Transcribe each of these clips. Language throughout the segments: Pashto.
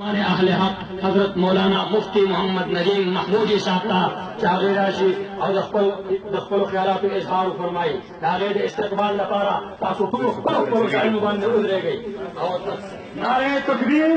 हमारे अहले हक हजरत मौलाना मुफ्ती मोहम्मद नजीम महमूदी साहब का चाहे राशि और दखल ख्यालात इजहार फरमाई नारे इस्तकबाल लपारा तासु को नुबान में उतरे गई और नारे तकबीर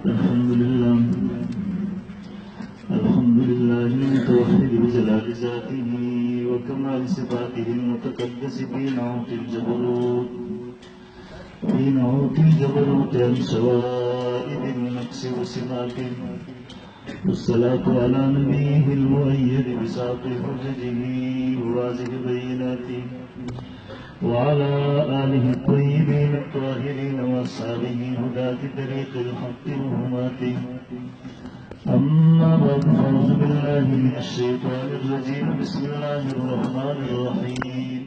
अल्हम्दुलिल्लाह मुतवहिद बिजलाल ज़ातिही व कमाल सिफ़ातिही मुतक़द्दिस फी नऊतिल जबरूत अन शवाइबिन नक्स व सिमातिन वस्सलातु अला नबीहिल मुअय्यद बिसाक़ि हुज्जतिही व वाज़िहि बय्यिनातिही وعلى آله الطيبين الطاهرين وأصحابه هداة طريق الحق وهماته أما بعد فأعوذ بالله من الشيطان الرجيم بسم الله الرحمن الرحيم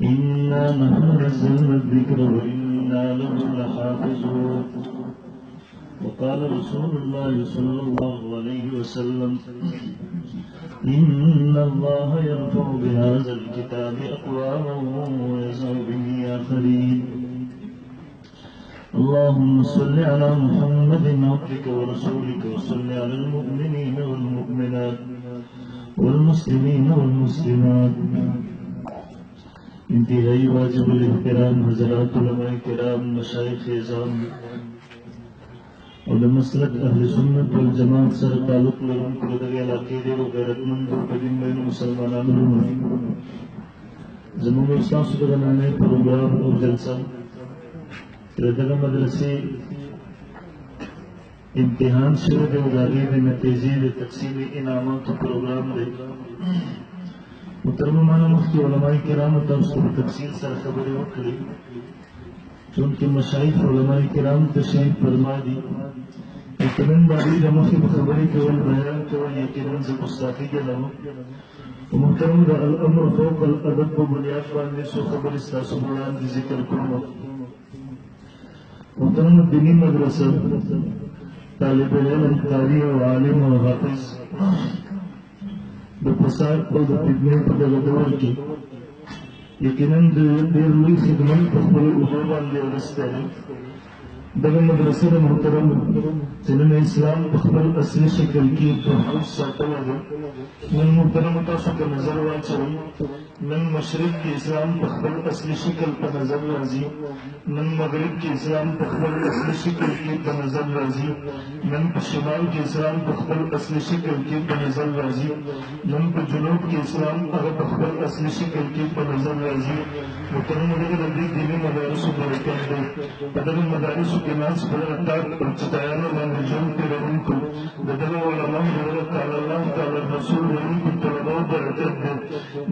إنا نحن نزلنا الذكر وإنا له لحافظون وقال رسول الله صلى الله عليه وسلم إن الله يرفع بهذا الكتاب أقواما ويزع به آخرين اللهم صل على محمد عبدك ورسولك وصل على المؤمنين والمؤمنات والمسلمين والمسلمات انتهائی واجب الاحترام حضرات علماء کرام مشایخ اعظام اور مسلک اہل سنت والجماعت سر تعلق لرونکو دغه علاقې ډېرو غیرتمندو په دین مینو مسلمانانو زموږ ستاسو دغه نننی پروګرام او جلسه د دغه مدرسې امتحان شروع دی او د هغې د نتیجې د تقسیم انعاماتو پروګرام دی محترمانو مخکې علماء کرامو تاسو ته په تفصیل سره خبرې وکړې چونکې مشایخ علماء کرام تشریف فرما دي یقیناً د هغوی د مخکې به خبرې کول بیان کول یقیناً زه ګستاخي ګڼم محترمو د الامر فوق الادب په بنیاد باندې څو خبرې ستاسو په وړاندې ذکر کوم محترم دینی مدرسه طالب علم قاری او عالم او حافظ د فساد او د فتنې په دغه دور کې یقیناً د ډېر لوی خدمت په خپلو اوږو باندې ورستی دی دغه مدرسه د محترم چې نن اسلام په خپل اصلي شکل کې تحفظ ساتلی دی نن محترمو تاسو ته نظر واچوئ نن مشرق کې اسلام په خپل اصلي شکل په نظر راځي، نن مغرب کې اسلام په خپل اصلي شکل کې په نظر راځي، نن په شمال کې اسلام په خپل اصلي شکل کې په نظر راځي، نن په جنوب کې اسلام هغه په خپل اصلي شکل کې په نظر راځي. محترم دغه د دې دیني مدارسو برکت دی. په دغه مدارسو کې ناست په دغه تاک پر چټیانو باندې ژوند تېروونکو د دغه علماو د دغه تعالی الله تعالی رسول ویونکو طلباو برکت دی.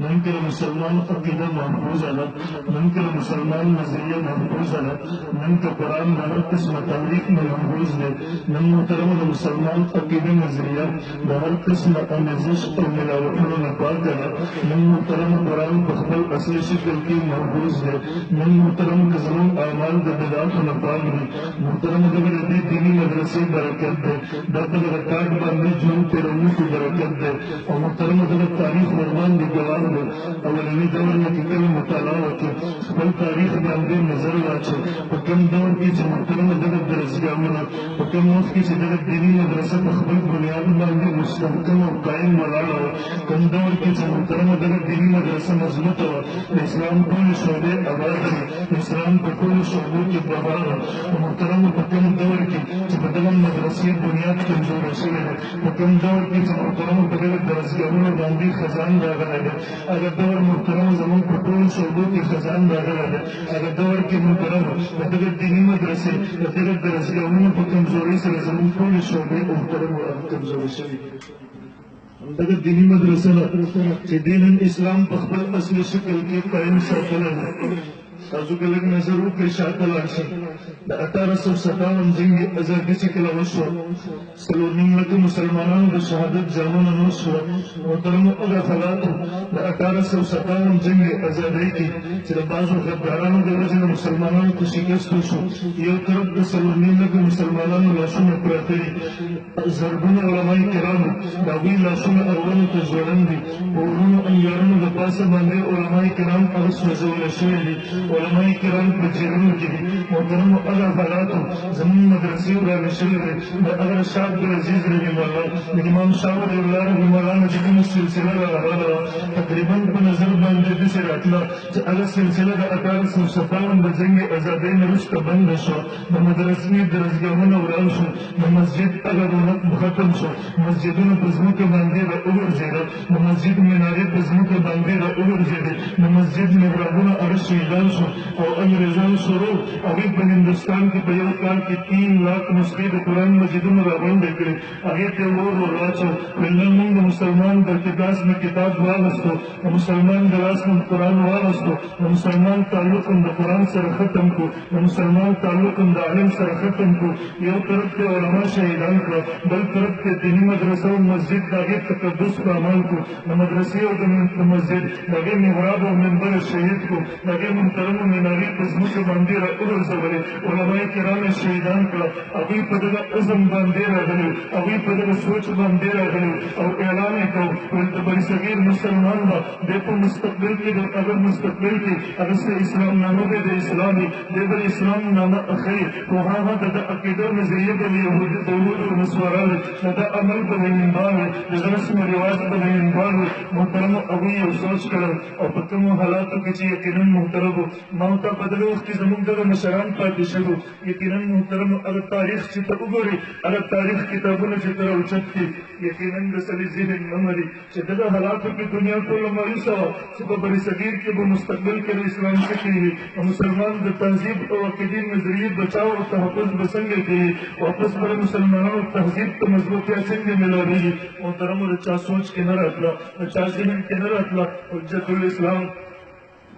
نن که د مسلمان عقیده محفوظه ده، نن که د مسلمان نظریه محفوظه ده، نن که قرآن د هر قسمه تاریخ نه محفوظ دی، نن محترمو د مسلمان عقیده نظریه د هر قسمه آمیزش او ملاوټونو نه پاکه ده. نن محترمو قرآن په خپل اصلي شکل کې محفوظ دی. نن محترمو که زموږ اعمال د بدعاتو نه پاک دي. محترمو دغه د دې دیني مدرسې برکت دی، دا په دغه کاټ باندې ژوند تېروونکو برکت دی. او محترمو دغه تاریخ ورباندې ګواه دی. اولني دور نه چې کله مطالعه وکړي، خپل تاریخ باندې نظر واچوي، په کوم دور کې چې محترمو دغه درسګاهونه، په کوم وخت کې چې دغه دیني مدرسه په خپل بنیاد باندې مستحکم او قایم ولاړه وه، کوم دور کې چې محترمو دغه دیني مدرسه مضبوطه وه، د اسلام ټولې شعبې آباده وې، د اسلام په ټولو شعبو کې بهار وه. محترمو په کوم دور کې چې په دغه مدرسې بنیاد کمزوری شوی دی، په کوم دور کې چې محترمو په دغه درسګاهونو باندې خزان راغلی دی، هغه دور محترمو زموږ په ټولو شعبو کې خزان راغلی دی. هغه دور کې محترمو د دغه دیني مدرسې د دغه درسګاهونو په کمزورۍ سره زموږ ټولې شعبې محترمو کمزورې شوي دي. دغه دیني مدرسه ده چې دین اسلام په خپل اصلي شکل کې قایم ساتلی دی. تاسو که لږ نظر وکړئ شاته لاړ شئ، د 1857 جنګ ازادي چې کله وشوه، 4.5 لکه مسلمانانو د شهادت جامونه نوش شوه. محترمو هغه حالاتو د 1857 جنګ ازادۍ کې چې د بعضو غدارانو د وجې د مسلمانانو ته شکست وشو، یو طرف د 4.5 لکه مسلمانانو لاسونه پراته دي، زرګونه علمای کرامو د هغوی لاسونه اړونو ته ځوړند دي، په ورونو انګارونو د پاسه باندې علمای کرام هغه سوځولی شوي دي، علمای کرام په جیلونو کې دي. محترمو هغه حالاتو زموږ مدرسې ورانې شوې دي. د هغه شاه عبدالعزیز رحمه الله، د امام شاه ولی الله رحمه الله نه چې کومه سلسله راغله وه، تقریبا په نظر باندې داسې راتله چې هغه سلسله د 1857 د جنګ ازادۍ نه وروسته بنده شوه. د مدرسې درسګاهونه وران شو، د مسجد هغه رونق ختم شو، مسجدونه په ځمکه باندې راوغورځېدل، د مسجد منارې په ځمکه باندې راوغورځېدې، د مسجد محرابونه هغه شهیدان شو او انګریزان شروع هغوی په هندوستان کې په یو کال کې 3 لاک نسخې د قرآن مجیدونه راغونډې کړې، هغې ته یې ور واچو. نن موږ د مسلمان د لاس نه کتاب واغستو، د مسلمان د لاس نه قرآن واغستو، د مسلمان تعلق هم د قرآن سره ختم کړو، د مسلمان تعلق هم د عالم سره ختم کړو. یو طرف ته علما شهیدان کړه، بل طرف ته دیني مدرسه او مسجد د هغې تقدس په عمل کړو، د مدرسې او د مسجد د هغې محراب او منبر شهید کړو، د هغې محترمو منارې په ځمکه باندې راوغورځولې، علمای کرام یې شهیدان کړه. هغوی په دغه عزم باندې راغلي، هغوی په دغه سوچ باندې راغلي او اعلان یې کړو ویل د برصغیر مسلمان به دی په مستقبل کې د هغه مستقبل کې هغه څه اسلام نامه دی د اسلامي دی به اسلام نامه اخلي، خو هغه د ده عقیده نظریه به د یهودي د یهودو او نصارا وي، د ده عمل به د هندوان وي، د ده رسم و رواج به د هندوان وي. محترمو هغوی یو سوچ کړی او په کومو حالاتو کې چې یقینا محترمو ما ته په دغه وخت کې زموږ دغه مشران پاتې شوي، یقینا محترمو هغه تاریخ چې ته وګورې، هغه تاریخ کتابونه چې ته راوچت کړي، یقینا د سړي ذهن نه مري چې دغه حالاتو کې دنیا ټوله مایوسه وه چې په برصغیر کې به مستقبل کې د اسلام څه کوي، مسلمان د تهذیب او عقیدې نظریې بچاو او تحفظ به څنګه کوي، واپس به مسلمانانو تهذیب ته مضبوطیا څنګه میلاویږي. محترمو د چا سوچ کې نه راتله، د چا ذهن کې نه راتله. حجت الاسلام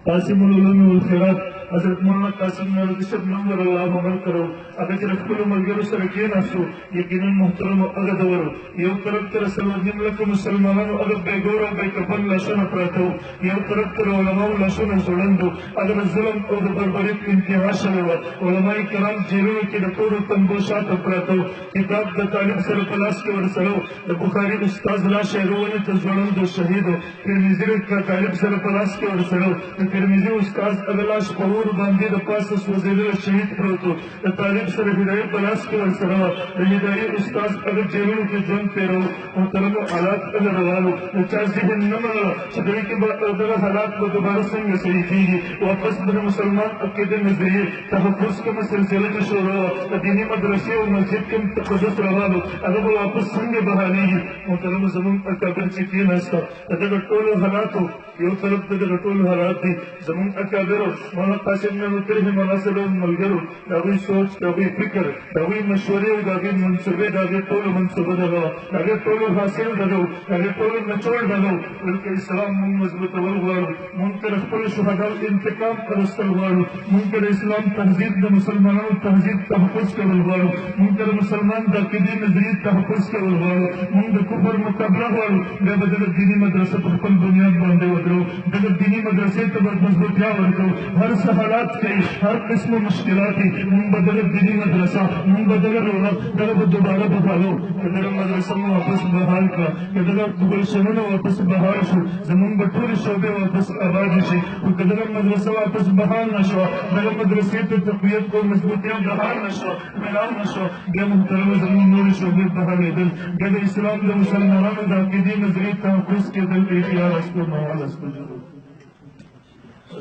قاسم العلوم والخیرات حضرت مولانا قاسم نورالدین صاحب نور الله عمل کرو، هغه چې د خپلو ملګرو سره کېناستو، یقینا محترمو هغه دور یو طرف ته 4.5 لکه مسلمانانو هغه بېګور او بېکفن لاسونه پراته وو، یو طرف ته د علماو لاسونه ځوړند وو، هغه د ظلم او د بربریت انتها شوې وه. علمای کرام جیلونو کې د تورو تنبو شاته پراته وو، کتاب د طالب سره په لاس کې ورسره وو، د بخاري استاد لاس یې ونې ته ځوړند و شهید و، ترمذي د طالب سره په لاس کې ورسره وو، د ترمذي استاد هغه لاس په ور باندې د پاسه سوځېدلی شهید پروت و د طالب سره هدایت په لاس کې ورسره وه د هدایي استاد هغه جیلونو کې ژوند تېرو محترمو حالات هغه روان وو د چا ذهن نه منله چې دوی کې به دغه حالات به دوباره څنګه صحیح کېږي واپس به د مسلمان عقیدې نظریې تحفظ کومه سلسله کې شروع وه د دیني مدرسې او مسجد کې هم تقدس روان و هغه به واپس څنګه بحالېږي محترمو زموږ اکابر چې کېناسته د دغه ټولو حالاتو یو طرف ته دغه ټول حالات دي زموږ اکابرو مولانا قاسم نانوتري مولانا صاحب ملګرو د هغوی سوچ د هغوی فکر د هغوی مشورې او د هغوی منصوبې د هغې ټولو منصوبه دغه وه د هغې ټولو حاصل دغه و د هغې ټولو نچوړ دغه و بلکې اسلام موږ مضبوطول غواړو موږ که د خپلو شهداو انتقام اخیستل غواړو موږ که د اسلام تهذیب د مسلمانانو تهذیب تحفظ کول غواړو موږ که د مسلمان د عقیدې نظریې تحفظ کول غواړو موږ د کفر مقابله غواړو بیا به دغه دیني مدرسه په خپل بنیاد باندې ودرو دغه دیني مدرسې ته به مضبوطیا ورکړو هر څه حالات کوي هر قسمه مشکلات دي موږ به دغه دیني مدرسه موږ به دغه دولت دغه به دوباره بحالو که دغه مدرسه مو واپس بحال کړه که دغه ګلشنونه واپس بحال شو زموږ به ټولې شعبې واپس آبادې شي خو که دغه مدرسه واپس بحال نه شوه دغه مدرسې ته تقویت او مضبوطیا بحال نه شوه ملاو نه شوه بیا محترمه زموږ نورې شعبې بحالېدل بیا د اسلام د مسلمانانو د عقیدې نظریې تحفظ کېدل اختیار است و محال است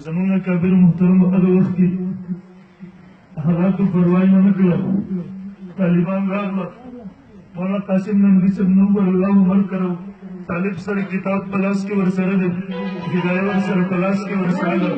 زموږ اکابرو محترمو هغه وخت کې حالاتو پروا یې ونه کړه طالبان راغله مولانا قاسم ننګي صاحب نور الله عمل کړو طالب سره کتاب په لاس کې ورسره دی هدایه ورسره په لاس کې ورسره ده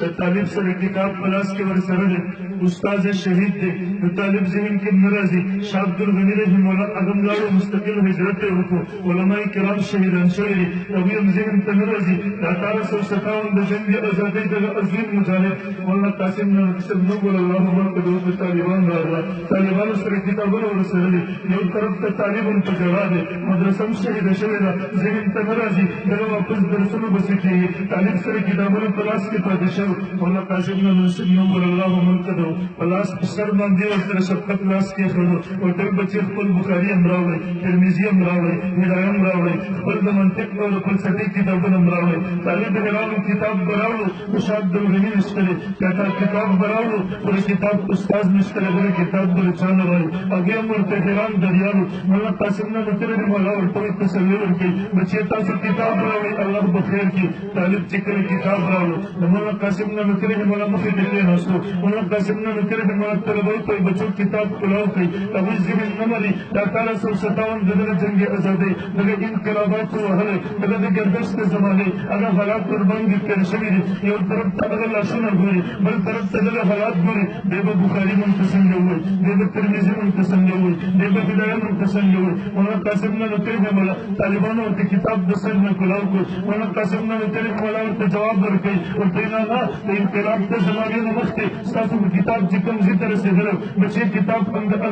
د طالب سره کتاب په لاس کې ورسره دی استاد شهید دی د طالب ذهن کې نه راځي شاه عبدالغني رحمه الله هغه هم لاړو مستقل هجرت یې وکړو علما کرام شهیدان شوي دي هغوی هم ذهن ته نه راځي د 1857 د جنګ ازادۍ دغه عظیم مجاهد مولانا قاسم ننګي صاحب نور الله عمل کړو د طالبان راغله طالبانو سره کتابونه ورسره دي یو طرف ته طالب هم په جلا دی مدرسه هم شهیده شوې ده ذهن ته نه راځي دغه واپس درسونه بسې کېږي طالب سره کتابونه په لاس کې پاتې شوي مولانا قاسم ننګي صاحب نور الله عمل کړو په لاس په سر باندې ورسره شفقت لاس کېښودو ورته بچي خپل بخاري هم راوړئ ترمذي هم راوړئ هدایه هم راوړئ خپل د منطق او د فلسفې کتابونه هم راوړئ طالب حیرانو کتاب به راوړو خو شاه عبدالغني نشته دی کتاب به راوړو خو د کتاب استاد نشته دی بله کتاب به له چا نه وایي هغې هم ورته حیران دریانو مولانا قاسم نانوتري رحمه الله ورته وایي تسلي ورکوي بچې تاسو کتاب راوړئ الله به خیر کړي طالب چې کله کتاب راوړو د مولانا قاسم نانوتري رحمه الله مخې ته کېناستو مولانا قاسم نانوتري رحمه الله طلبه کوي بچو کتاب کلاو کوي هغوی ذهن نه مني د 1857 د دغه جنګ ازادۍ دغه انقلاباتو وهلی دغه د ګردش د زمانې هغه حالات ورباندې تېر شوي دي یو طرف ته هغه لاسونه ګوري بل طرف ته دغه حالات ګوري دی به بخاري مونږ ته څنګه ووایي دی به ترمذي مونږ ته څنګه ووایي دی به هدایه مونږ ته څنګه ووایي مولانا قاسم نانوتري رحمه الله طالبانو ورته کتاب د سر نه کلاو کړو مولانا قاسم نانوتري رحمه الله ورته جواب ورکوي ورته نه نه د انقلاب د زمانې نه مخکې ستاسو په کتاب چې کوم ځای ته رسېدلی بچې کتاب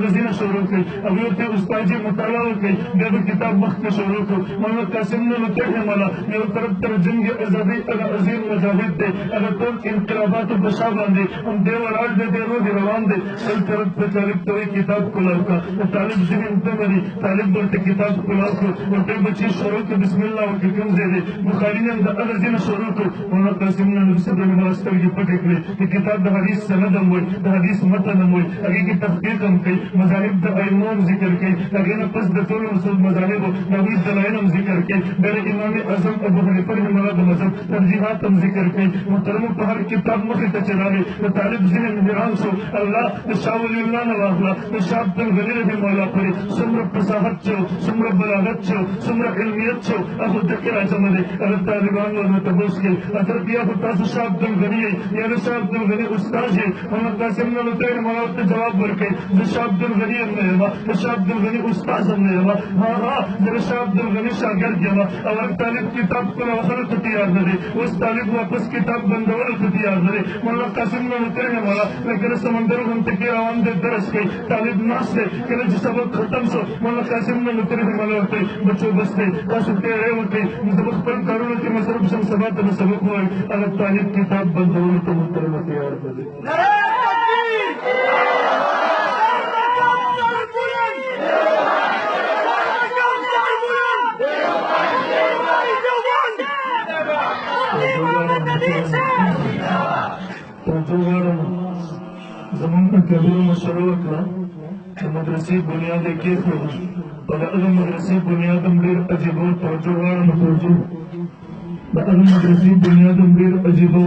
هغه ځای نه شروع کړئ هغوی ورته استاد یې مطالعه وکړئ بیا به کتاب مخکې شروع کړو مولانا قاسم نانوتري رحمه الله یو طرف ته جنګ ازادۍ هغه عظیم مجاهد دی هغه ټول انقلاباتو په شا باندې هم دی ولاړ دی دی روح روان دی بل طرف ته طالب ته وایي کتاب کلاو کړه د طالب ذهن ته مني طالب ورته کتاب کلاو کړو ورته بچې شروع کړه بسم الله ورکړي کوم ځای دی بخاري نه د هغه ځای نه شروع کړو مولانا قاسم نانوتري صاحب رحمه الله سترګې پټې کړې د کتاب د حدیث سند هم وایي د حدیث متن هم وایي هغې کې تحقیق هم کوي مذاهب د ائمو هم ذکر کوي هغې نه پس د ټولو مذاهبو د هغوی دلایل هم ذکر کوي بیا د امام اعظم ابو حنیفه رحمه الله د مذهب ترجیحات هم ذکر کوي محترمو په هر کتاب مخې ته چې راغی د طالب ذهن حیران شو الله د شاه ولی الله نه واخله د شاه عبدالغني رحمه الله پورې څومره فصاحت چې و څومره بلاغت چې و څومره علمیت چې و هغه دقې راجمع دی هغه طالبان ورنه تپوس کوي حضرت یا خو تاسو شاه عبدالغني یئ یا د شاه عبدالغني استاد یئ مولانا قاسم نانوتري رحمه الله ورته جواب ورکوي زه شاه عبدالغني هم نه یم د شاه عبدالغني استاد هم نه یم زه د شاه عبدالغني شاګرد یم او هر طالب کتاب کلاوخلو ته تیار نه دی اوس طالب واپس کتاب بندولو ته تیار نه دی مولانا قاسم نانوتري رحمه الله لکه د سمندرو غوندې کې روان دی درس کوي طالب ناست دی کله چې سبق ختم شو مولانا قاسم نانوتري رحمه الله ورته بچو بس دی تاسو تیاری وکړئ زه به خپل کارونو کې مصروف شم سبا ته به سبق ووایم هغه طالب کتاب بندولو ته محترمه تیار نه دی توجه غواړم زمونږ اکابرو مشوره وکړه د مدرسې بنیاد یې کېښود او د هغه مدرسې بنیاد هم ډېر عجیب و توجه غواړم توجه د هغه مدرسې بنیاد هم ډېر عجیب و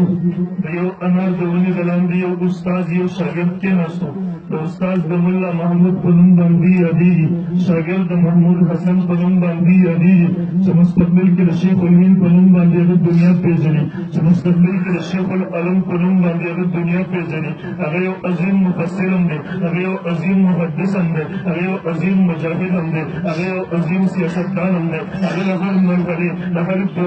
د یو انار د ونې د لاندې یو استاد یو شاګرد کېناستو د استاد د ملا محمود په نوم باندې یادېږي شاګرد د محمود حسن په نوم باندې یادېږي چې مستقبل کې د شیخ المین په نوم باندې هغه دنیا پېژني چې مستقبل کې د شیخ العالم په نوم باندې هغه دنیا پېژني هغه یو عظیم مفسر هم دی هغه یو عظیم محدث هم دی هغه یو عظیم مجاهد هم دی هغه یو عظیم سیاستدان هم دی هغه د هر مرحلې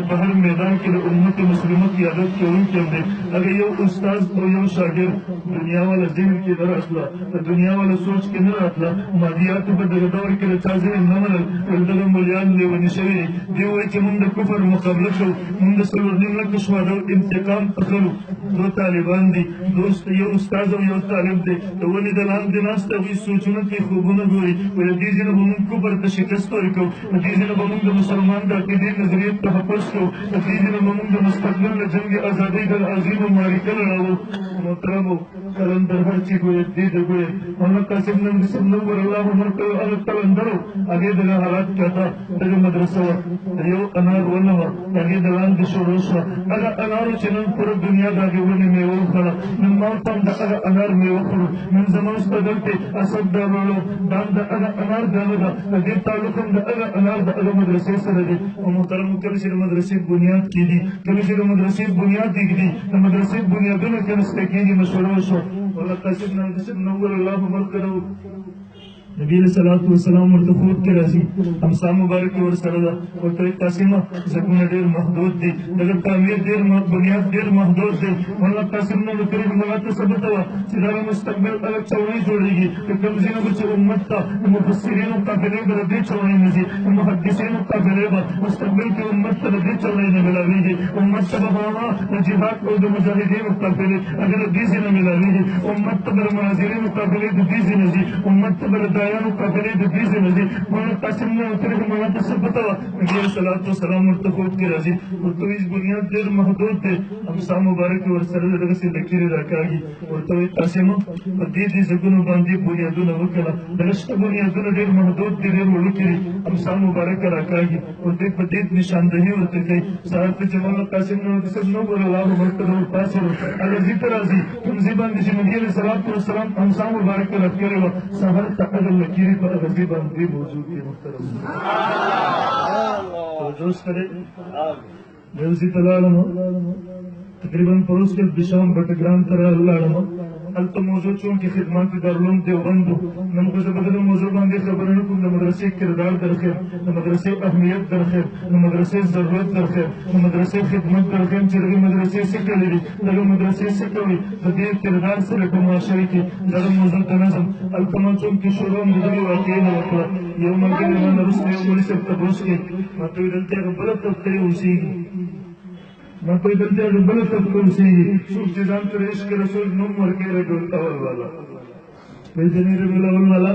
د هر میدان کې د امت مسلمه قیادت کوونکی هم دی هغه یو استاد او یو شاګرد دنیا والا ذهن کې نه راتله د دنیا والا سوچ کې نه راتله مادیاتو په دغه دور کې د چا ذهن نه منل ول دغه مولیان لیوني شوي دي دوی وایي چې موږ د کفر مقابله کوو موږ د 4.5 لکه شماله انتقام اخلو دو طالبان دي دوست یو استاد او یو طالب دی د ونې د لاندې ناست هغوی سوچونه کوي خوبونه ګوري وایي د دې ځای نه به موږ کفر ته شکست ورکوو د دې ځای نه به موږ د مسلمان د عقیدې نظریې تحفظ کوو د دې ځای نه به موږ د مستقبل د جنګ ازادۍ د عظیمو معرکه لړوو محترمو قلندر هر چی گوید دید گوید مولانا قاسم ننگی نور اللہ مرکل اگر قلندرو اگه دل حالات کتا دل مدرسه و یو انار ونو اگه دلان دی شروش و اگر انارو چنن پر دنیا داگه ونی میو خلا من موتم دا اگر انار میو خلو من زمان سپدلتی اسد دا رولو دان دا اگر انار دانو دا دیر تعلقم دا اگر انار دا اگر مدرسه سر دی و محترم کلشی مدرسه بنیاد کی دی کلشی مدرسه بنیاد دی دی مدرسه بنیادون کنسته کی دی مشورو شو والله قاسم نور الله مرکزه نبی علیہ الصلوۃ والسلام ورته خوب کې راځي امسا مبارک ورسره ده ورته قاسم زګونه ډېر محدود دي دغه تعمیر ډېر بنیاد ډېر محدود دی والله قاسم نو کریم موږ ته ثبت و چې دا مستقبل الګ چوړی جوړیږي د کوم ځای نه چې امت ته مفسرینو قابلیت د دې چوړی نه دي محدثینو قابلیت مستقبل کې امت ته د دې چوړی نه ملاويږي امت ته بابا د جهاد او د مجاهدینو قابلیت اگر دې نه ملاويږي امت ته د مناظرینو قابلیت دې نه دي امت ته یانو قابلیت د دې نه دي موږ قاسم نو ترې موږ ته ثبت و نبی صلوات و سلام ورته خوب کې راځي ورته هیڅ بنیاد ډېر محدود دی امسا مبارک ورسره دغه څه لکیرې راکاږي ورته قاسم په دې ځګونو باندې بنیادونه وکړه دغه شته بنیادونه ډېر محدود دي ډېر وړوکي دي امسا مبارک راکاږي ورته په دې نشاندهي ورته کوي سهار ته چې موږ قاسم نو د سب نو ور الله مرتضی پاسه هغه دې تر راځي کوم ځای باندې چې نبی صلوات و سلام امسا مبارک راکړي و سهار ته لکیری پر غزی باندې موضوع کې محترم توجه سره دیوسی تلالم تقریبا پروس کے بشام بٹگران ترہ لالم البته موضوع چون کې خدمات دارالعلوم دیوبند نن کو زبدل موضوع باندې خبرونه کوم د مدرسې کردار درخه د مدرسې اهمیت درخه د مدرسې ضرورت درخه د مدرسې خدمت درخه چې د مدرسې څه کوي د مدرسې څه کوي د دې کردار سره په معاشره کې د موضوع تنظیم البته چون کې شروع د دې واقعې نه وکړه یو مګر نه رسمي یو ملي سره تاسو کې ماته دلته غبره تفکر اوسېږي ما کوئی بندے بل تفکر سی سوچ جان تو عشق رسول نوم ورکے ربیع الاول والا ویسے ربیع الاول والا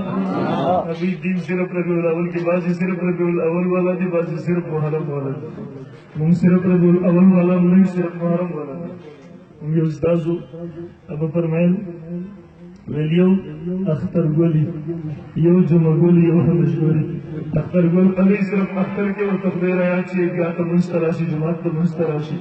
ابھی دین صرف ربیع الاول کی بازی صرف ربیع الاول والا دی بازی صرف محرم والا من صرف ربیع الاول والا من صرف محرم والا یہ استاد اب فرمائیں ویلیو اختر گولی یو جمع گولی یو حمش گولی اختر گول علی صرف اختر کے وہ تقدیر آیات چیئے گیا تو منستراشی جماعت تو منستراشی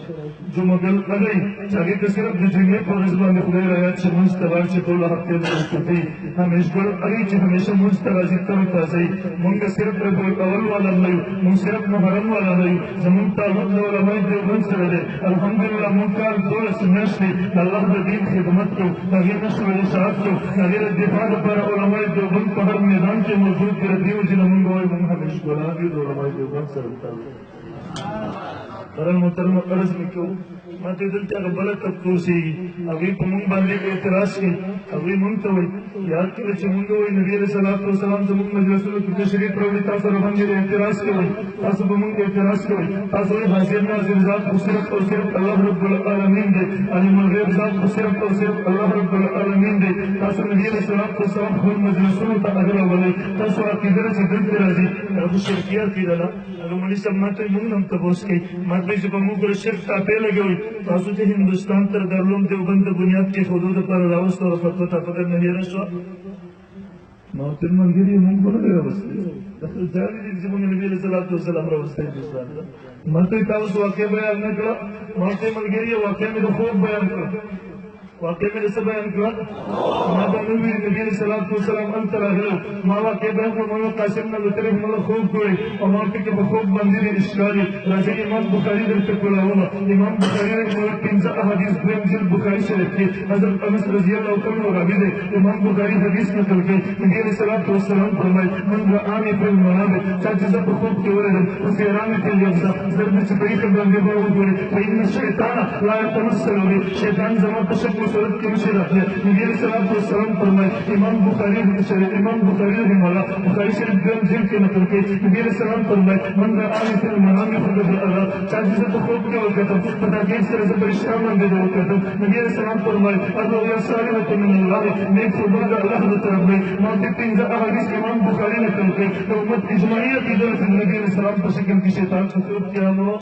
جمع گول علی چاہیے کہ صرف جمعے پر رضبان تقدیر آیات چیئے منستراشی طول حقی منستفی ہمیش گول علی چیئے ہمیشہ منستراشی ترکا سی منگا صرف ربو اول والا نہیں من صرف محرم والا نہیں زمون تعلق علماء دیوبند سے رہے الحمدللہ منکار دول سنش لی اللہ دین خدمت کو تغیر نشو اشاعت کو تغیر دفاع پر علماء دیوبند پہر میدان کے موجود کر دیو جنہ منگوئے ہمیش گلابی دو علماء دیوبند سے رہتا ہے قرآن محترم قرض میں کیوں ما ته دلته هغه بله تفکر سیږي هغوی په مونږ باندې اعتراض کوي هغوی مونږ ته وایي یاد کړه چې مونږ وایي نبي علیه صلات وسلام زموږ مجلسونو کې تشریف راوړي تاسو راباندې اعتراض کوئ تاسو به مونږ اعتراض کوئ تاسو وایي حاضر ناظر ذات خو صرف او صرف الله رب العالمین دی علیم الغیب ذات خو صرف او صرف الله رب العالمین دی تاسو نبي علیه صلات وسلام خپل مجلسونو ته هغه راولئ تاسو عقیده چې دلته راځي هغه شرکیه عقیده ده هغه مولوي صاحب ما ته مونږ هم تپوس کوي ما کوي چې په موږ پر شرک ټاپې لګوي تاسو چې هندوستان تر دارالعلوم دیوبند د بنیاد کېښودو دپاره راوسته او فتوا ټاپه درنه هېره شوه ما ورته ویل ملګري موږ به نه دی راوستی جالي دي چې موږ نبي علیه صلات وسلام راوستی هندوستان ته ما ته تاسو واقع بیان نه کړه ما ورته ملګري واقع مې د خوب بیان کړه واقع میں سے بیان کیا نبی علیہ الصلوۃ والسلام انت راغلو ما واقع بیان کو مولا قاسم نے بتره مولا خوب کوئی اور ما کے خوب بندی اشکاری راجہ امام بخاری در تک بلاوا امام بخاری نے مولا 15 احادیث میں جلد بخاری سے لکھی حضرت انس رضی اللہ عنہ اور راوی نے امام بخاری حدیث نقل کی نبی علیہ الصلوۃ والسلام فرمائے من رآنی فی المنام چاچے سے خوب کے ورے فیران کے یفزا ضرب سے طریق بندے باو کوئی فإن الشیطان لا يتمثل به شیطان زمان تشکل صورت کے مشہور ہے نبی علیہ السلام فرمائے امام بخاری رحمہ اللہ بخاری شریف گرم جلد کے نقل کے نبی علیہ السلام فرمائے من رآنی فی المنام فقد رآنی چاچے سے خوب کے وقت پتہ کیس سے رضا فرشتہ مندے دو وقت نبی علیہ السلام فرمائے الرؤیا صالحۃ من اللہ نیک فرمان اللہ کی طرف میں موت 15 احادیث امام بخاری نقل کے امت اجماعیہ کی طرف نبی علیہ السلام پر شکل کی شیطان سے کیا ہو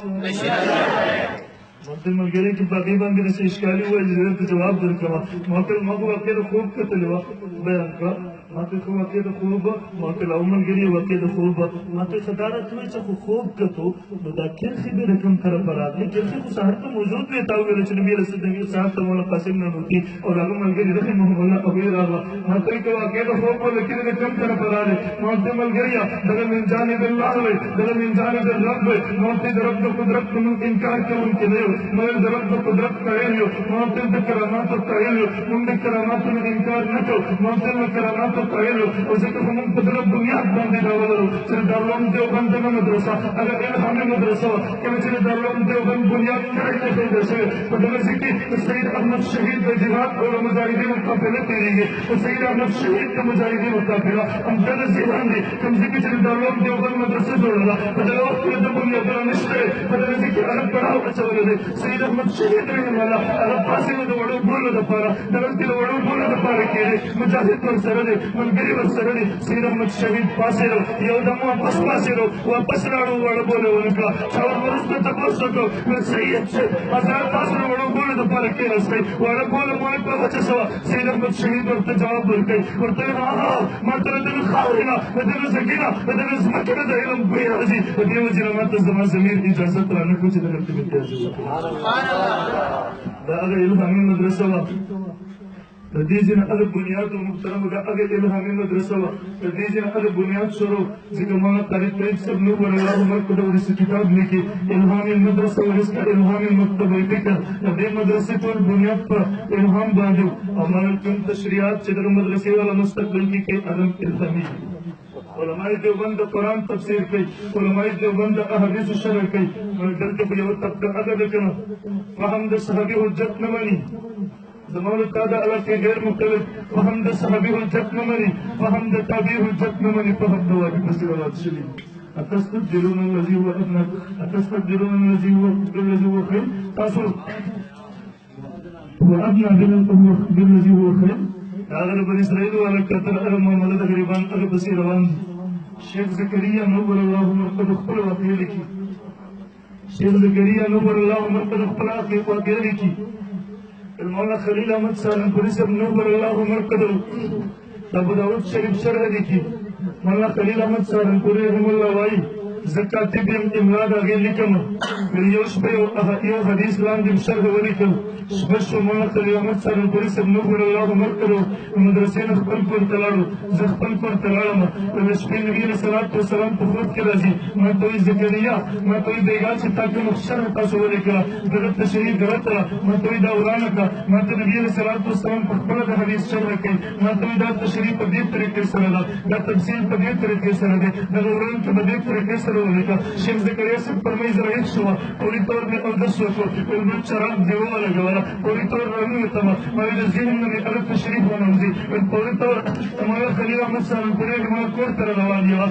مطلب ملګری چې باقي باندې د اشکالي وایي چې جواب درکړم ماته موږ واقع د خوب کتل و بیان کړ ماته خو واقع د خوب ماته لاو ملګری واقع د خوب ماته صدارت وایي چې خوب کتو نو دا کرخي به رقم طرف راغلی کرخي خو سهار ته موجود وي تا ویل چې نبی رسول الله صاحب ته مولا قاسم نه وتی او هغه ملګری رحمه الله ابي راغله ماته کې واقع د خوب ولکې د رقم طرف راغلی ماته ملګری دغه من جانب الله وي دغه من جانب الرب ماته د رب قدرت نو انکار کوونکی نه مگر درد قدرت قائل ممکن کرامات قائل ممکن کرامات نے انکار نہ کرو ممکن کرامات قائل اور ذکر ہم قدرت دنیا باندې راولو چې دارالعلوم دیوبند مدرسه اگر الهامي مدرسه کله چې دارالعلوم دیوبند بنیاد کړی دی درسه په دغه ځکه سید احمد شهید د جهاد او مجاهدینو قافله تیریږي او سید احمد شهید د مجاهدینو قافله هم دغه ځوان دي کوم ځکه چې دارالعلوم دیوبند مدرسه جوړه په دغه وخت کې د بنیاد نشته په دغه ځکه هغه پړاو اچول دي سید احمد شهید رحمه الله هغه پاسې د وړو بولو دپاره دغه د وړو بولو دپاره کېدی مجاهد ورسره دی ملګري ورسره دی سید احمد شهید پاسېدو یو دم واپس پاسېدو واپس راړو وړو بوله ونه کړه چا وروسته تپوس وکړو نو سید چې حضرت تاسو د وړو بولو دپاره کېناستئ وړه بوله مو نه کړه چې سوه سید احمد شهید ورته جواب ورکوي ورته ما ته د دغه خاورې نه د دغه ځمکې نه د دغه ځمکې نه د علم بوی راځي په دې وجې نه ماته زما ضمیر اجازت رانه کړو چې دغلته مې پیازې وکړم دا هغه الهامي مدرسه وه د دې ځینې هغه بنیاد محترمو دا هغه الهامي مدرسه وه د دې ځینې هغه بنیاد شروع ځکه مولانا طارق طیب صاحب نور الله عمر کو ډول څه کتاب لیکي الهامي مدرسه ورسته الهامي مکتب فکر د دې مدرسې ټول بنیاد په الهام باندې او مولانا کوم تشریحات چې د مدرسې والا مستقبل کې کوي علم الهامي علماء دیوبند د قرآن تفسیر کوي علماء دیوبند د احادیث شرح کوي دلته په یوه طبقه هغه ده که نه فهم د صحابي حجت نه مني زما له تا د علاقې غیر مختلف فهم د صحابي حجت نه مني فهم د تابعي حجت نه مني فهم د واجب پسې روان شوي أتستبدلون الذي هو أدنى أتستبدلون الذي هو خير تاسو وأدنى بالذي هو خير هغه بني اسرائیل والا کتل هغه معامله د غریبان هغه پسې روان دي شیخ زکریا نور الله مرقد خپل واقع لیکي شیخ زکریا نور الله مرقد خپل واقع لیکي المولا خلیل احمد سالمپوري صاحب نور الله مرقد ابو داود شریف شرح لیکي مولا خلیل احمد سالمپوري رحم الله وایي زکات بیم املا دا غیر لیکم یو شپه یو حدیث لاندې شرح ولیکم شپه مولا خلیل احمد سالمپوري صاحب نور الله مرقد مدرسې نه خپل کور ته لاړو زه خپل کور ته لاړم د شپې نبي علیه صلات وسلام په خوب کې راځي ما ته وایي زکریا ما ته وایي بیګا چې تا کوم شرح تاسو ولیکله دغه تشریح غلطه ده ما ته وایي دا ورانه کړه ما ته نبي علیه صلات وسلام په خپله د حدیث شرح کوي ما ته وایي دا تشریح په دې طریقې سره ده دا تفصیل په دې طریقې سره دی دغه ورانکه په دې طریقې سره ولیکه شیخ زکریا صاحب فرمایي زه رایق شوم فوري طور مې اودس وکړو بل چراغ دیوه ولګوله فوري طور راووتم ما وایي د ذهن نه مې هغه تشریح ونوځي فوري طور مولا خلیل احمد سالمپوري زما کور ته روان یم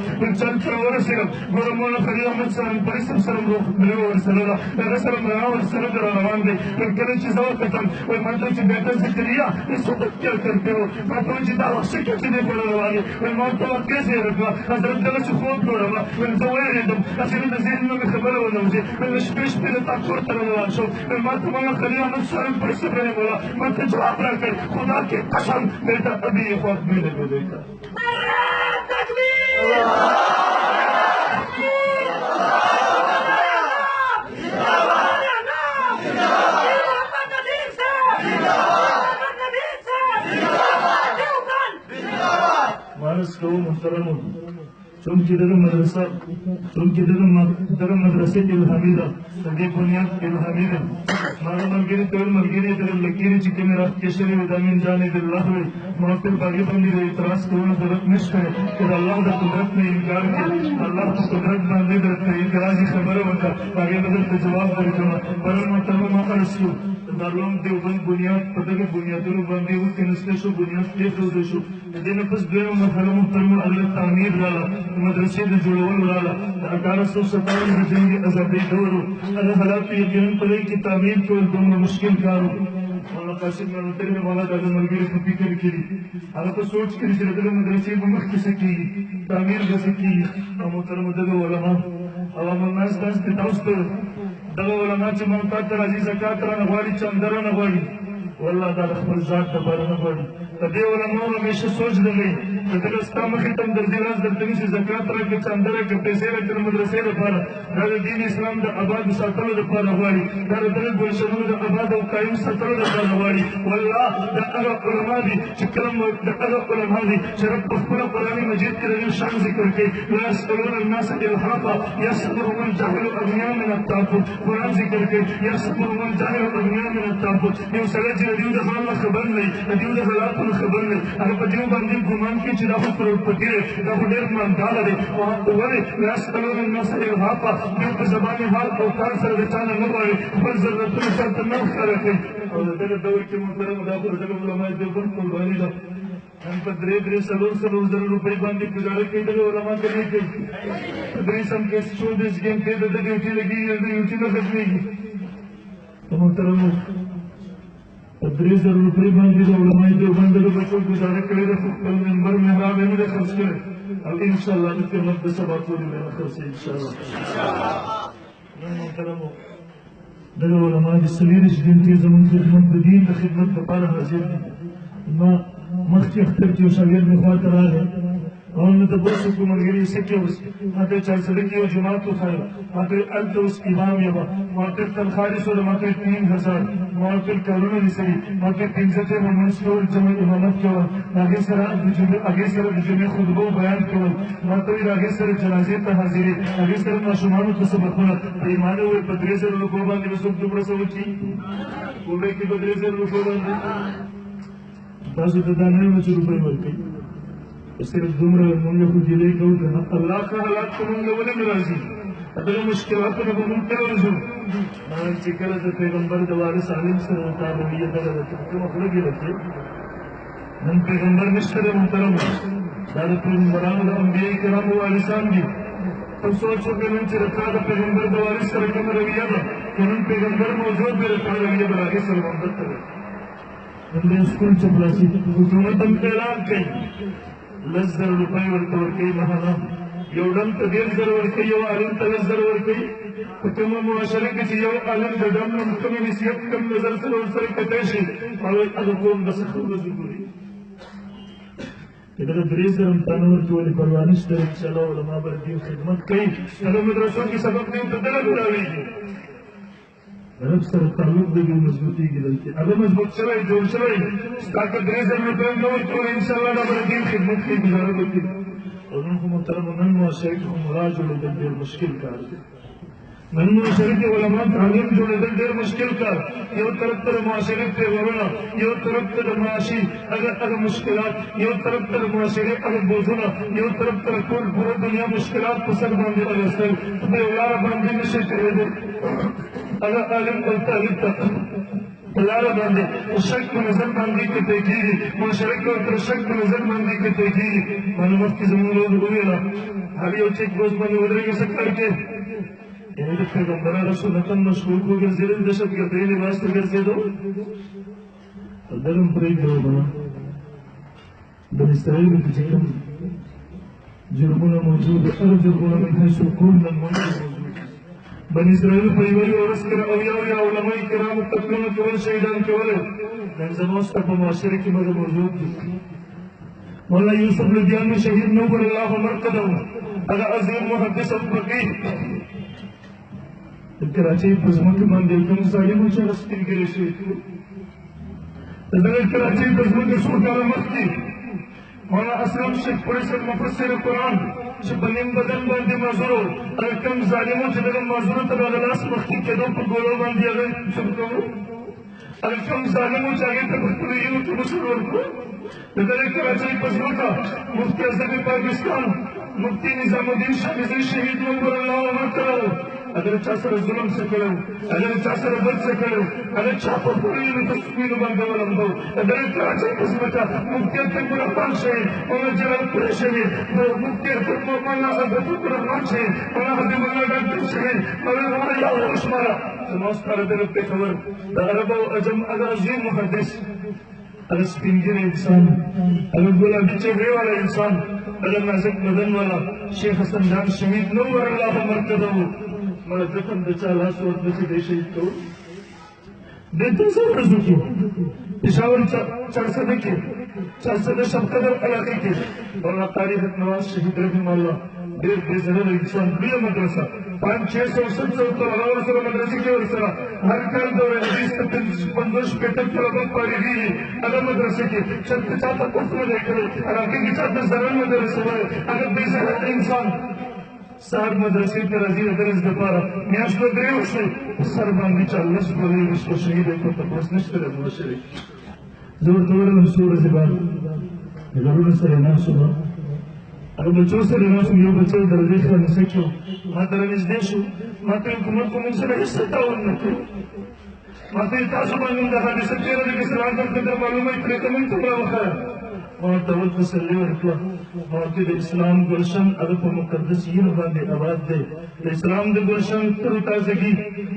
چل ته ورسېدم ګوره مولا خلیل احمد سالمپوري صاحب سره مې ورسره ده هغه سره مې ورسره روان دی کله چې زه وکتم وایي ما ته چې بیټه زکریا صدق کیا کرتے ہو ما ته وایي چې دا وخت څه کې دی پر روان یې وایي ما ته وایي کیسې رکړه حضرت دغه چې خوب جوړوه وایي زه وایي وېرېدم هسې مې د ذهن نه مې خبره ونوځي مې د شپې شپې د تا کور ته روان شوم ما ته مولا خلیل احمد صاحب پیسې کړې مولا ما ته جواب راکړ خدا کی قسم بیٹا ابھی یہ خواب میں نے دیکھا مانس کو محترم چونکہ دغه مدرسه چونکہ دغه مدرسې الهامي ده د دې بنیاد الهامي ده ماغه ملګري ټول ملګري د لکیرې چې کومې راخکې شوې وې د امین جانې الله وې ما په باغې باندې د اعتراض کولو ضرورت نشته چې د الله د قدرت نه انکار کړي الله په قدرت باندې درته اعتراضي خبره وکړه هغې به درته جواب ورکړم پرون محترمه ما عرض کړو دارالعلوم دیوبند بنیاد په دغه بنیادونو باندې وکېنستی شو بنیاد کېښودل شو د دې نه پس دویمه مرحله محترمه هغه تعمیر راغله د مدرسې د جوړولو راغله د 1857 د جنګ ازادۍ دور و هغه حالاتو یقینا په دې کې تعمیر کول دومره مشکل کار و مولانا قاسم نانوتری مې مولا دا د ملګري په فکر کې دي هغه په سوچ کې دي چې د دغه مدرسې په مخکې څه کېږي تعمیر به څه کېږي او محترمو دغه علما عوام الناس تاسو ته تاسو ته دغه علما چې موږ ته راځي زکات رانه غواړي چنده رانه غواړي والله دا د خپل ذات دپاره نه غواړي د دې علماو همیشه سوچ درلئ د دغه ستا مخې ته هم درځي راز درته نیسي زکات راکړه چنده راکړه پیسې راکړه د مدرسې لپاره دا د دین اسلام د ابادو ساتلو لپاره غواړي دا د دغه ګلشنونو د اباد او قایم ساتلو لپاره غواړي والله د هغه علما دي چې کله د هغه علما دي چې رب په خپله قرآن مجید کې د دې شان ذکر کوي لا یسألون الناس الحاقا یحسبهم الجهل اغنیا من التعفف قرآن ذکر کوي یحسبهم الجهل اغنیا من التعفف یو سړی چې د دې د حال نه خبر نه وي د دې د حالاتو نه خبر نه وي هغه په دې باندې ګمان کوي چې دا خو کروڑپتی دی دا خو ډېر مالداره دی ولې لا یسألون الناس الحاقا دوی په زبان حال او کار سره د چا نه نه غواړي خپل ضرورتونه چا ته نه ښکاره کوي او د دغه دور کې محترمو دا خو د دغه علما دیوبند قرباني ده نن په 3-3 زره روپۍ باندې ګزاره کوي دغه علما کوي درې سم کې 24 ګنټې د ډیوټي لګېږي د ډیوټي نه ختمېږي محترمو 3 زره روپۍ باندې د علماء دیوبند دغه بچو ګزاره کړې ده خو خپل منبر محراب یې نه دی خرڅ کړی او انشاءالله د قیامت د سبا پورې به نه خرڅوي انشاءالله نن محترمو دغه علما د 24 ګنټې زموږ خدمت د دین د خدمت لپاره حاضر دي ما مخکې اختر کې یو شاګرد مې خواته راغی او مې تپوس وکړو ملګري څه کې اوس ما ته چارسده کې یو جومات وښایه ما ته هلته اوس امام یم ما ته تنخوا دې څومره ما ته 3000 ما ته کارونه دي صحیح ما ته 15 ټیمه لمونځ کول جمع امامت کول هغې سره د جمعې خطبه و بیان کول ما ته وایي د هغې سره جنازې ته حاضرې هغې سره ماشومانو ته سبقونه د ایمانه وویل په 3000 روپو باندې به څوک دومره څه وکړي کومې کې په 3000 روپو باندې تاسو ته دا نه یم چې روپۍ ورکوي صرف دومره مونږ خو ګیلې کوو که نه الله ښه حالات په مونږ ولې نه راځي دغه مشکلاتونه به مونږ کله وځو چې کله د پیغمبر د وارث عالم سره مطابقیت دغه ده کومه خوله ګیله کړې نن پیغمبر نشته دی محترمو دا د پیغمبرانو د انبیاء کرامو وارثان دي ته سوچ وکړه نن چې د تا د پیغمبر د وارث سره کومه رویه ده که نن پیغمبر موجود دی د تا رویه به د هغې سره محبت ته دی نن د سکول چپړاسي حکومت هم اعلان کوي 10,000 روپۍ ورته ورکوي ماهانه یو ډم ته 1,000 ورکوي یو عالم ته 10,000 ورکوي په کومه معاشره کې چې یو عالم د ډم نه کومې نصیحت کم نظر سره ورسره کتی شي هغه قوم به څه ښه ورځې ګوري که دغه 3,000 هم تا نه ورکولې پروا نشته انشاءالله علما به د دین خدمت کوي هغه مدرسو کې سبق دی ورته دغه جوړاوېږي رب سره تعلق دی مضبوطېږي دلته هغه مضبوط شوی جوړ شوی ستا که 3,000 روپۍ نه ورکوې انشاءالله دا به د دین خدمت کوي ګزاره به کوي او نن خو محترمو نن معاشره کې خو ملا جوړېدل ډېر مشکل کار دی نن معاشره کې علما تعلیم جوړېدل ډېر مشکل کار یو طرف ته د معاشرې پیغورونه یو طرف ته د معاشي هغه مشکلات یو طرف ته د معاشرې هغه بوجونه یو طرف ته د ټول پوره دنیا مشکلات په سر باندې راوستل په یو لاره باندې نشي تېرېدل هغه عالم او طالب ته په لاره باندې شک په نظر باندې کتی کېږي معاشره کې ورته شک په نظر باندې کتی کېږي باندې مخکې زموږ لور وویله هغه یو چیک پوسټ باندې ودرېږي څه کار کې یعنې د پیغمبرانو سنتن مشکوک وګرځېدل دهشتګردۍ لباس ته ګرځېدو دغه هم پرېږدو بنا بني اسرائیلو کې چې کوم जुर्मुना मौजूद है और जुर्मुना में है सुकून न मौजूद बनी इसराइल परिवार और उसके अविया या उलमाए किराम तकलीम केवल शहीदान केवल नजमों का मुआशरे की मदद मौजूद है मौला यूसुफ लुधियान में शहीद नूर अल्लाह मरकदम अला अजीम मुहद्दिस फकीह कराची पजमा के मान देखने सालिम से रस्ते के लिए तदर कराची पजमा के सुल्तान मक्की मौला असलम शेख पुलिस मुफस्सिर कुरान शबनीम बदन बांधे मजूर अगर कम जालिमों से लगन मजूर तब अगलास मक्की के दो पर गोलों बांध दिया गया सुनते हो अगर कम जालिमों से आगे तक पुलिस के मुसलमान को तदर कराची पजमा का मुफ्ती आज़म पाकिस्तान मुफ्ती निजामुद्दीन शाह शहीद नंबर अल्लाह मरकज़ अगर चासर जुल्म से करो अगर चासर बद से करो अगर चापो पूरी में तस्वीर बंद वालंबो अगर कराची किस्मता मुफ्ती के कुरान से और जलाल प्रेशर तो मुफ्ती के मोहम्मद अब्दुल कुरान से और हबीबुल्लाह डॉक्टर से और हमारा उस्माना नमस्कार दर पे खबर अरब अजम अजीम मुहद्दिस अगर स्पिंगर इंसान अगर गोला बिचड़े वाला इंसान अगर नाजुक बदन वाला शेख हसन जान शहीद नूर अल्लाह मरकज़ मला जखम बेचारा स्वतःची देश तो देते से रजुकी पेशावर चरसदे के चरसदे शब्दर इलाके के और तारीख नवाज शहीद रहमतुल्लाह देर बेजरल इंसान प्रिय मदरसा 5-670 अलावा मदरसे के वर्षा हर कल दौरे हदीस तक 15 पेटक तलबा पारी अगर मदरसे के शब्द चाहता कुछ में देखो इलाके की चाहता जरल मदरसे में अगर बेजरल इंसान सार मदरसे के रजी अगर इस दफारा न्यास को देव से सर बांधी चालस बोले उसको शहीद को तपस निश्चित मुशरी जोर जोर मंसूर ज़बान जरूर से रहना सुबह अगर बच्चों से रहना सुन यो बच्चे दर्जे से नहीं क्यों मात्र इस देश मात्र हुकूमत को मुझसे नहीं सकता उन्नति मात्र ताजुबान में दखल इस चेहरे के सलाम करते हैं मालूम है इतने कम तो बड़ा वक़्त और तवज्जो तसल्ली और और के इस्लाम गुलशन अरब मुकद्दस ये बांधे आबाद दे इस्लाम दे गुलशन ताज़गी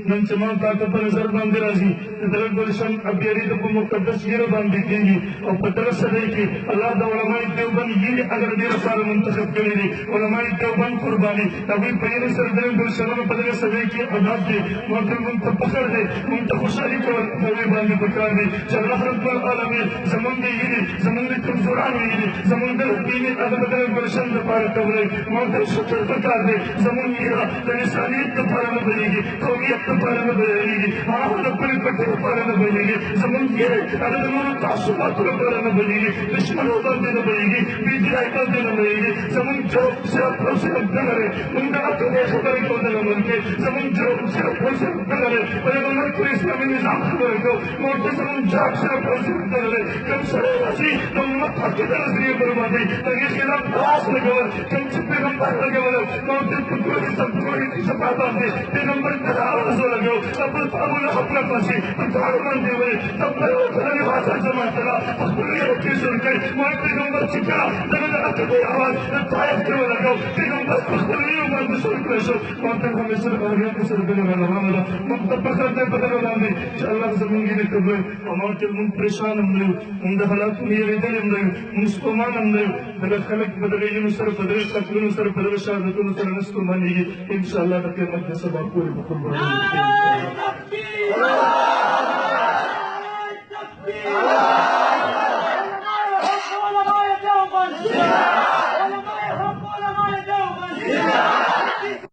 मन तमाम ताकत पर नजर बांधे राजी दर गुलशन अब यारी दे मुकद्दस ये बांधे देंगी और पतर सदे की अल्लाह द उलमाए देवबंद ये अगर मेरा सारा मुंतखब करेंगे उलमाए देवबंद कुर्बानी तभी पहले सर दर गुलशन में पतर सदे की आबाद दे मगर मुंतखब पकड़ दे मुंतखब खुशहाली को नबी बांधे पकड़ दे चला रब्बुल आलमीन ज़मान दे ये ज़मान दे कुरान में ज़मान दे दीन अदब गुलशन पार कवरे मगर शुक्र बता दे ज़मान ये इंसानियत पार में बनेगी कौमियत पार में बनेगी आखिर अपने पट्टे पार में बनेगी ज़मान ये अगर मन तासुबात पार में बनेगी दुश्मनों पर न बनेगी बिजलाई पर न बनेगी ज़मान जो सिर्फ से करे उनका तो खबर को न मिलके ज़मान जो सिर्फ से करे पर उन्हें कोई इस्लामी निज़ाम खबर को मोटे ज़मान जाग सिर्फ से करे कम सरे राजी तुम मत के नजरिए बर्बादी ताकि खिलाफ बात लगवर कम से पैगंबर लगवर मोटे कुकुर सब कोई सपाता है पैगंबर का आवाज लगो सब अबुल अपना पासी तार मन देवे तब तेरे भाषा जमा चला पूरे के सुन के मोटे पैगंबर चिका लगन अतके आवाज तायब के लगो पैगंबर पूरे मन सुन के सो मोटे हमें सर आगे के सर के लगा हमारा मुक्तब करते पता लगा दे अल्लाह जमीन की कब्र हमारे मुन परेशान हम लोग उन हालात में ये दिल हम लोग मुस्लमान हम लोग अगर खलक बदले यूनुसर बदले तकलीम सर बदले शाहदतुन सर नस्को मानेगी इंशाअल्लाह तक मध्य सब पूरे बखूर बनेंगे